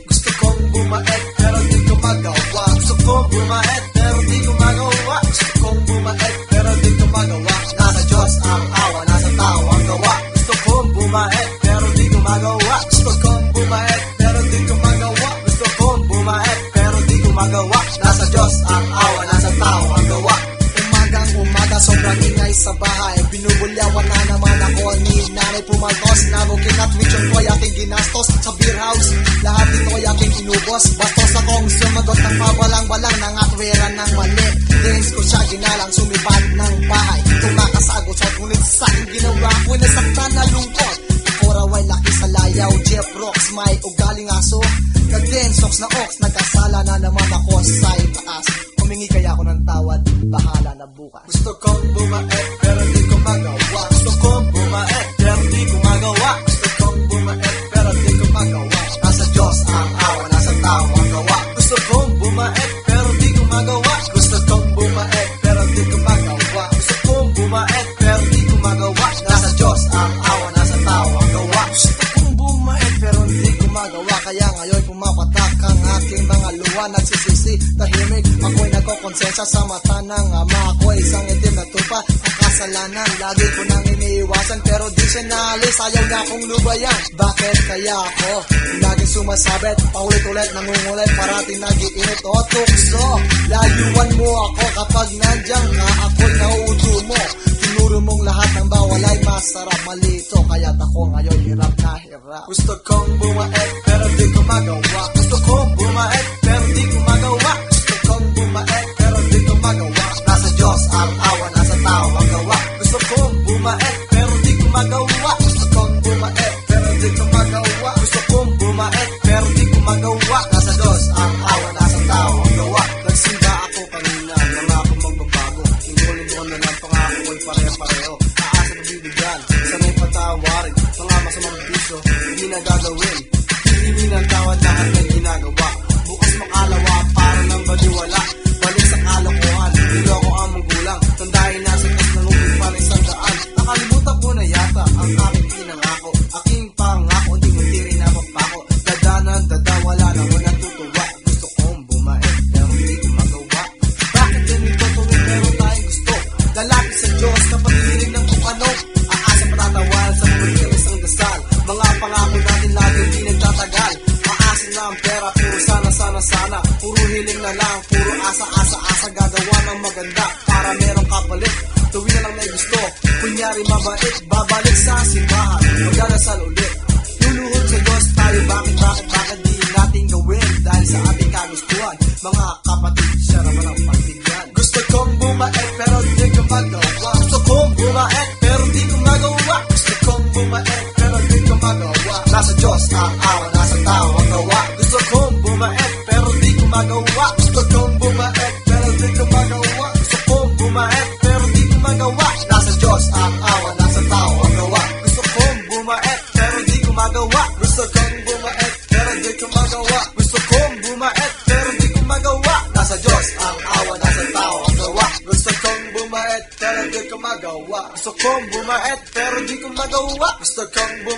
Gusto kong bumait pero di ko magawa. Gusto kong bumait pero di ko magawa. Gusto kong bumait pero di ko magawa. Nasa Diyos ang awa, nasa tao ang gawa. Gusto kong bumait pero di ko magawa. Gusto kong bumait pero di ko magawa. Gusto kong bumait pero di ko magawa. Nasa Diyos ang awa, nasa tao ang gawa. Umagang umaga sobrang ingay sa bahay. Binubulyawan na naman ako ni nanay pumagos. Nabukin at mission ko aking ginastos sa beer house. Lahat dito ay aking inubos. Bastos akong sumagot ng pabalang-balang ng atweran ng mali. Dance ko siya ginalang sumipad ng bahay. Tumakasagot sa ngunit sa aking ginawa ko nasaktan na lungkot. Ako raw ay laki sa layaw. Jeff Rocks may ugaling aso. Nag-10 socks na ox. Nagkasala na naman ako sa itaas. Humingi kaya ako ng tawad. Bahala na bukas. Gusto kong bumait pero di ko magawa. Gusto kong bumait pero di ko magawa. Gusto kong bumait pero di ko magawa. Nasa Diyos ang awa, nasa tao ang gawa. Gusto kong bumait pero di ko magawa. Gusto kong bumait pero di ko magawa. Gusto kong bumait pero di ko magawa. Nasa Diyos ang awa, nasa tao ang gawa. Gusto kong bumait pero di ko magawa. Kaya ngayon pumapatak ang aking mga luha. Nagsisisi, tahimik, ako'y nagkokonsensya sa mata ng ama ko. Isang itim na tupa, ang kasalanan lagi ko nang iniiwasan pero di siya naalis, ayaw na akong lubayan. Bakit kaya ako laging sumasabit, paulit-ulit nangungulit, parating nag-iinit o tukso. Layuan mo ako kapag nandiyan ka, ako'y nauuto mo. Tinuro mong lahat ng bawal ay masarap, malito, kaya't ako ngayon hirap na hirap. Gusto kong bumait pero di ko magawa. Gusto kong bumait pero di ko magawa. Gusto kong bumait pero di ko magawa. Nasa Diyos ang awa, nasa tao ang gawa. Gusto kong bumait pero di ko magawa. Gusto kong bumait pero di ko magawa. Gusto kong bumait pero di ko magawa. Nasa Diyos ang awa, nasa tao ang gawa. Nagsimba ako kanina, nama ako magbabago. Ingulin mo na lang pangako ko'y pare-pareho. Aasa na bibigyan, sanay patawarin. Mga masamang piso, hindi na gagawin. Hindi ng tawad lahat ng ginagawa. Bukas makalawa para nang baliwala. Balik sa kalokohan, niloko ang manggulang. Tandahin na sa kas ng upit para isang daan. Nakalimutan ko na yata ang aking pinangako. Aking pangako, di mo tiri na mapako. Dadanan, dadawala na mo natutuwa. Gusto kong bumait, pero hindi ko magawa. Bakit ganito tuwing meron tayong gusto? Lalapit sa Diyos kapag hiling ng kung ano. Aasa patatawanan sa mulit ng isang dasal. Mga pangako natin lagi di nagtatagal. Maasin na ang pera, puro sana, sana, sana. Puro hiling na lang, puro asa, asa, asa. Gagawa ng maganda para merong kapalit. Tuwing na lang may gusto, kunyari mabait. Babalik sa simbahan, magdarasal ulit. Luluhod sa Diyos tayo, bakit di natin gawin? Dahil sa ating kagustuhan, mga kapatid, siya naman ang pagbigyan. Gusto kong bumait pero di ko magawa. Gusto kong bumait pero di ko magawa. Gusto kong bumait pero di ko magawa. Nasa Diyos ang awa, nasa tao ang gawa. Gusto kong bumait pero di ko magawa. Gusto kong bumait pero di ko magawa. Gusto kong bumait pero di ko magawa. Nasa Diyos ang awa, nasa tao ang gawa. Gusto kong bumait pero di ko magawa. Gusto kong bumait pero di ko magawa. Gusto kong bumait pero di ko magawa. Nasa Diyos ang awa, nasa tao ang gawa. Gusto kong bumait pero di ko magawa. Gusto kong bumait pero di ko magawa. Gusto kong